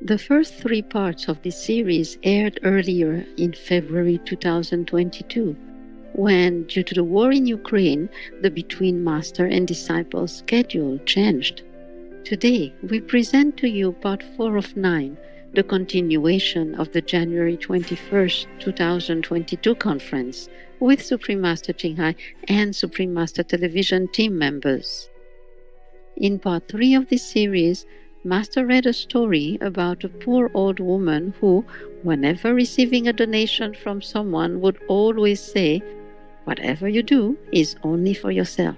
The first three parts of this series aired earlier in February 2022, when, due to the war in Ukraine, the Between Master and Disciple schedule changed. Today, we present to you part 4 of 9, the continuation of the January 21st, 2022 conference with Supreme Master Ching Hai and Supreme Master Television team members. In part 3 of this series, Master read a story about a poor old woman who, whenever receiving a donation from someone, would always say, "Whatever you do is only for yourself."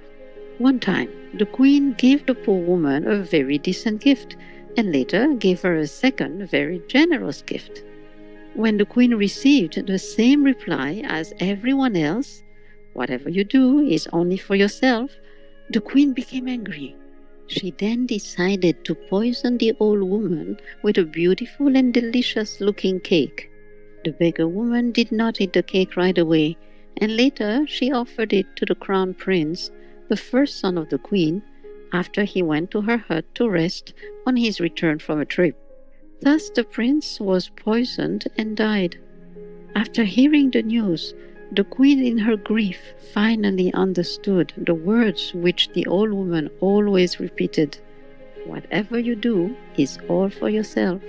One time, the Queen gave the poor woman a very decent gift, and later gave her a second very generous gift. When the Queen received the same reply as everyone else, "Whatever you do is only for yourself," the Queen became angry. She then decided to poison the old woman with a beautiful and delicious-looking cake. The beggar woman did not eat the cake right away, and later she offered it to the Crown Prince, the first son of the Queen, after he went to her hut to rest on his return from a trip. Thus the prince was poisoned and died. After hearing the news, the Queen in her grief finally understood the words which the old woman always repeated: "Whatever you do is all for yourself."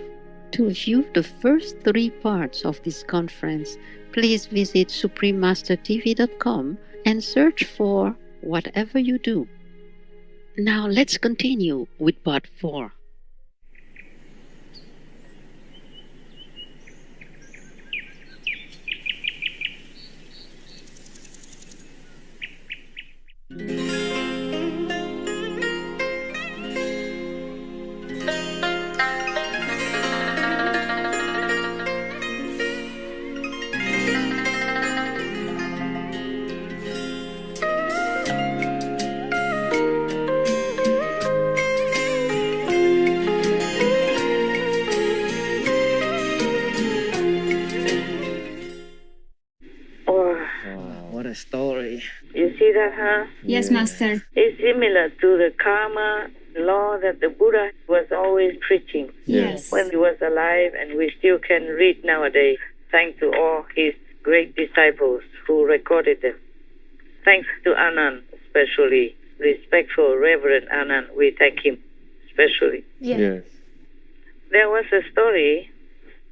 To view the first three parts of this conference, please visit suprememastertv.com and search for "Whatever You Do." Now let's continue with part 4. What a story. You see that, huh? Yes, Master. It's similar to the karma law that the Buddha was always preaching Yes. when he was alive, and we still can read nowadays, thanks to all his great disciples who recorded them. Thanks to Anand, especially. Respectful Reverend Anand, we thank him especially. Yes. There was a story,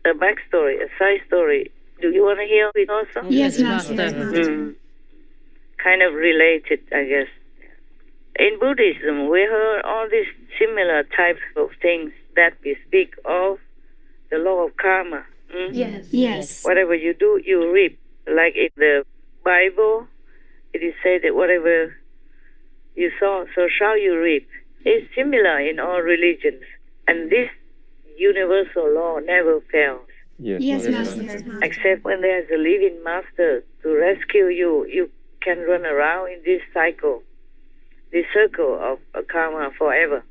a backstory, a side story. Do you want to hear it also? Yes, Master. Kind of related, I guess. In Buddhism, we heard all these similar types of things that we speak of the law of karma. Yes. Yes. Whatever you do, you reap. Like in the Bible, it is said that whatever you sow, so shall you reap. It's similar in all religions. And this universal law never fails. Yes, Master. Except when there's a living master to rescue you, you can run around in this cycle, this circle of karma forever.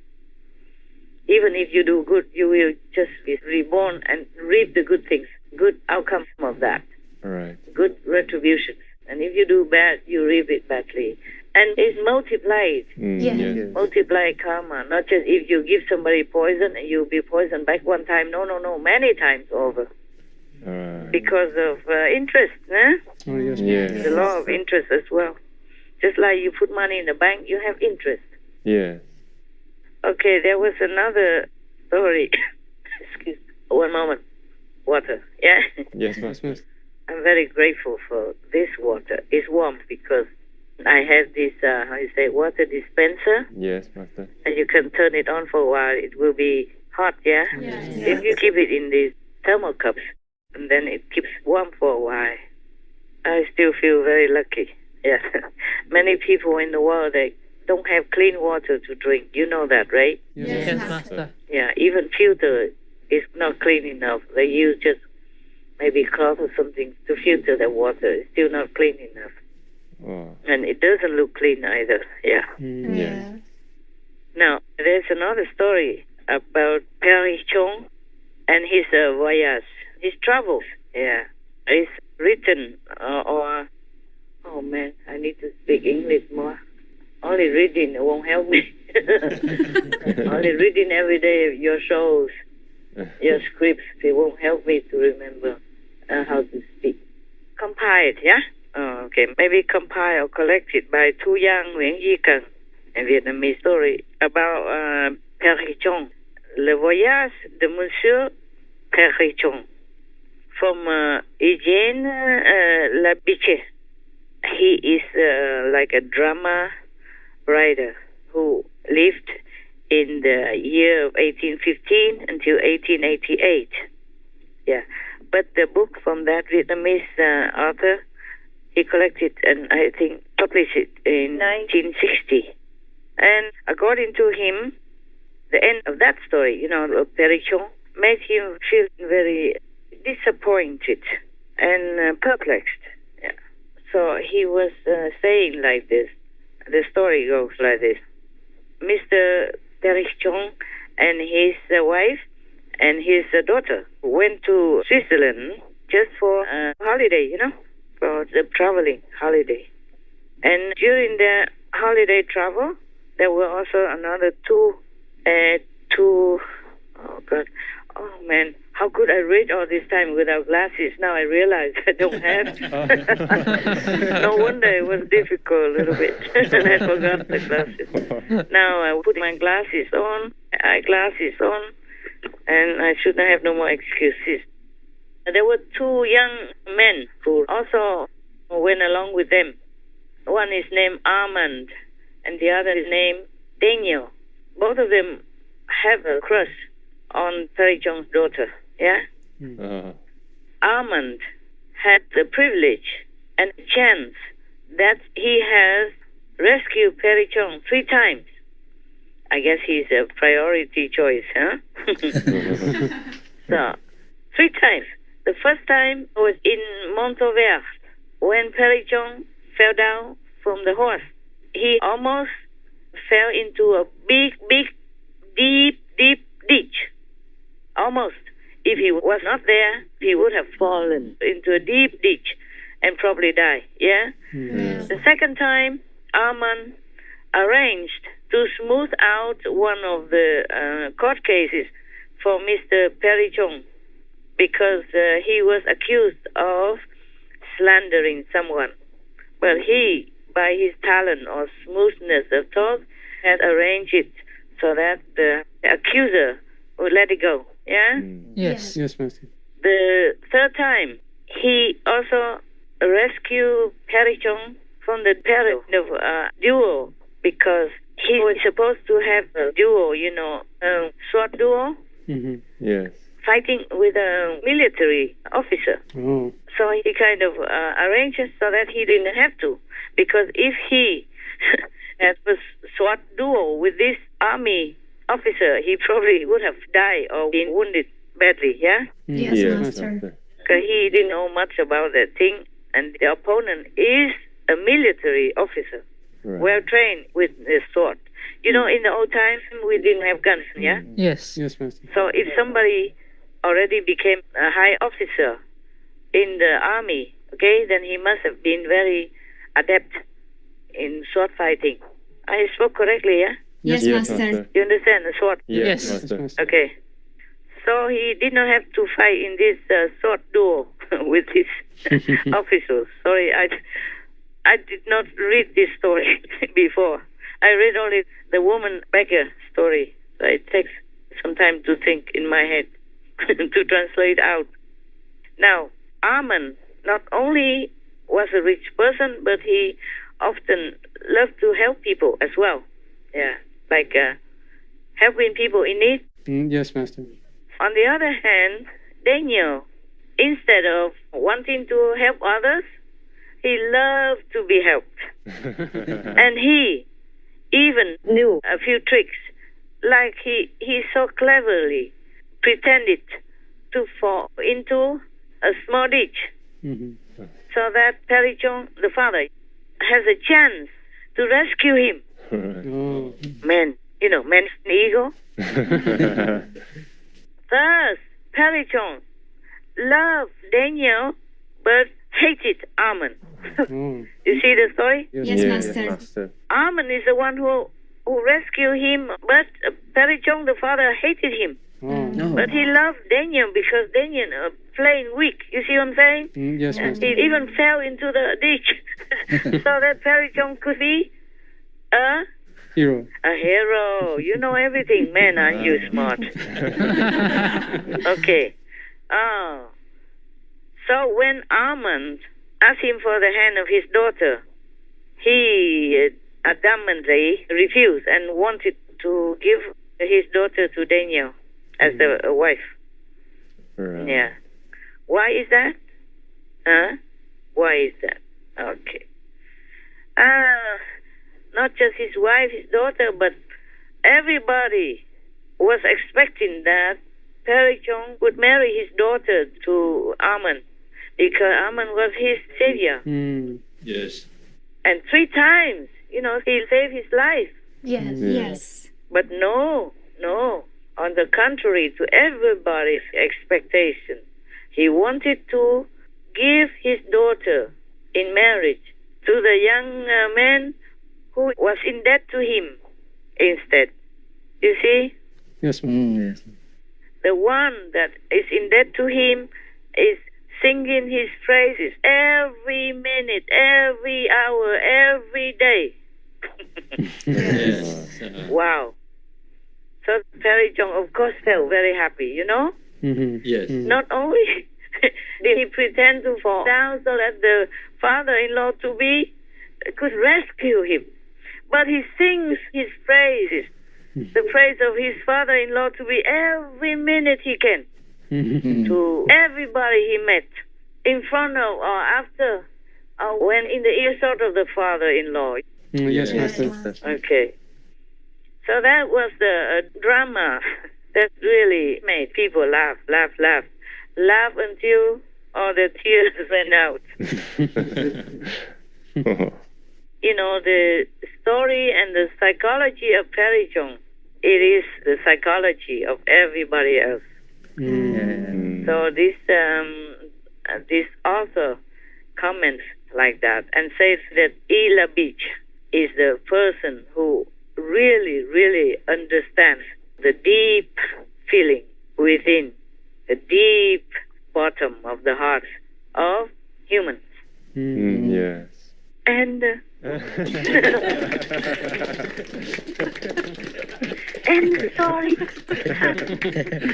Even if you do good, you will just be reborn and reap the good things, good outcomes of that, Right. good retributions. And if you do bad, you reap it badly. And it's multiplied, Yes. multiply karma. Not just if you give somebody poison and you'll be poisoned back one time. No, many times over. Because of interest, Oh, yes. the law of interest as well. Just like you put money in the bank, you have interest. Yes. Okay, there was another story. Excuse me. One moment. Water. Yeah. Yes, Master. I'm very grateful for this water. It's warm because I have this, water dispenser. Yes, Master. And you can turn it on for a while. It will be hot, yeah? If you keep it in these thermal cups, and then it keeps warm for a while. I still feel very lucky. Yeah. Many people in the world, they don't have clean water to drink. You know that, right? Yes, Master. Yeah, even filter is not clean enough. They use just maybe cloth or something to filter the water. It's still not clean enough. Oh. And it doesn't look clean either. Yeah. Yes. Now, there's another story about Perry Chong and his voyage, his travels. Yeah. It's written oh man, I need to speak English more. Only reading won't help me. Only reading every day your shows Your scripts, they won't help me to remember how to speak. Compiled, yeah? Oh, okay. Maybe compiled or collected by Tu Yang Nguyen Yi Cần, a Vietnamese story about Père Chong. Le voyage de Monsieur Père Chong. From Eugène Labiche. He is like a drama writer who lived in the year of 1815 until 1888. Yeah. But the book from that Vietnamese author, he collected and I think published it in 1960. And according to him, the end of that story, of Père Chong, made him feel very disappointed and perplexed. Yeah. So he was saying like this. The story goes like this. Mr. Père Chong and his wife and his daughter went to Switzerland just for a holiday, for the traveling holiday. And during the holiday travel, there were also another two, oh God, oh man, how could I read all this time without glasses? Now I realize I don't have. No wonder it was difficult a little bit. And I forgot the glasses. Now I put my glasses on, eyeglasses on, and I should not have no more excuses. There were two young men who also went along with them. One is named Armand, and the other is named Daniel. Both of them have a crush on Père Chong's daughter. Yeah? Armand had the privilege and chance that he has rescued Père Chong 3 times. I guess he's a priority choice, huh? So, 3 times. The first time was in Montauvert, when Père Chong fell down from the horse. He almost fell into a big, deep ditch. Almost. If he was not there, he would have fallen into a deep ditch and probably died, yeah? Yes. The second time, Armand arranged to smooth out one of the court cases for Mr. Père Chong because he was accused of slandering someone. But he, by his talent or smoothness of talk, had arranged it so that the accuser would let it go. Yeah? Yes. Yes, Master. The third time, he also rescued Père Chong from the peril of duel because he was supposed to have a duel, a sword duel, Yes. fighting with a military officer. Oh. So he kind of arranged it so that he didn't have to. Because if he had a sword duel with this army officer, he probably would have died or been wounded badly, yeah? Yes, Yes, Master. Because he didn't know much about that thing, and the opponent is a military officer, Right. well trained with the sword. In the old times, we didn't have guns, yeah? Yes. Yes, Master. So if somebody already became a high officer in the army, okay, then he must have been very adept in sword fighting. I spoke correctly, yeah? Yes, Yes, Master. You understand the sword? Yes, Yes. Yes, Master. Master. Okay. So he did not have to fight in this sword duel with his officers. Sorry, I did not read this story before. I read only the woman beggar story. So it takes some time to think in my head to translate out. Now, Armand not only was a rich person, but he often loved to help people as well. Yeah, like helping people in need. Yes, Master. On the other hand, Daniel, instead of wanting to help others, he loved to be helped. And he even knew a few tricks, like he so cleverly pretended to fall into a small ditch so that Père Chong, the father, has a chance to rescue him. Oh. Man, man's ego. Thus, Père Chong loved Daniel but hated Armand. Oh. You see the story? Yes, Master. Master. Armand is the one who rescued him, but Père Chong, the father, hated him. Oh. No. But he loved Daniel because Daniel playing weak. You see what I'm saying? Yes, And Master. he even fell into the ditch. So that Perry Chong could be a Hero. hero. You know everything, man. Aren't you smart? Okay. Oh. So when Armand asked him for the hand of his daughter, he adamantly refused and wanted to give his daughter to Daniel as the wife. Right. Yeah. Why is that? Huh? Why is that? Okay. Not just his wife, his daughter, but everybody was expecting that Perry Chong would marry his daughter to Armand because Armand was his savior. Mm. Yes. And 3 times, he saved his life. Yes. Yeah. Yes. But no. On the contrary to everybody's expectation, he wanted to give his daughter in marriage to the young man who was in debt to him instead. You see? Yes, Master. Yes. The one that is in debt to him is singing his praises every minute, every hour, every day. Yes. Wow. So Perry Chong, of course, felt very happy, Mm-hmm. Yes. Mm. Not only did he pretend to fall down so that the father-in-law to be could rescue him, but he sings his praises, the praise of his father-in-law to be every minute he can Mm-hmm. to everybody he met, in front of or after, or when in the earshot of the father-in-law. Yes, Yes. Master. Okay. So that was the drama that really made people laugh until all the tears went out. The story and the psychology of Perry Chong, it is the psychology of everybody else. Mm. So this author comments like that and says that Ela Beach is the person who really, really understands the deep feeling within, the deep bottom of the hearts of humans. Mm. Yes. And sorry,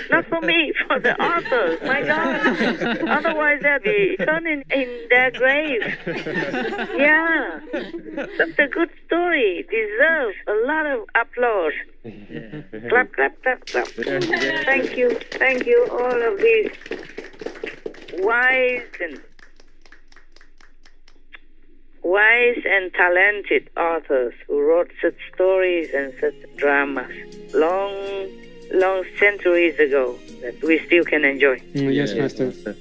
not for me, for the authors. My God, otherwise they'll be thrown in their grave. Yeah, such a good story deserves a lot of applause. Clap, clap, clap, clap. Thank you, all of these wise and talented authors who wrote such stories and such dramas long centuries ago that we still can enjoy. Yes, Yes, Master. Master.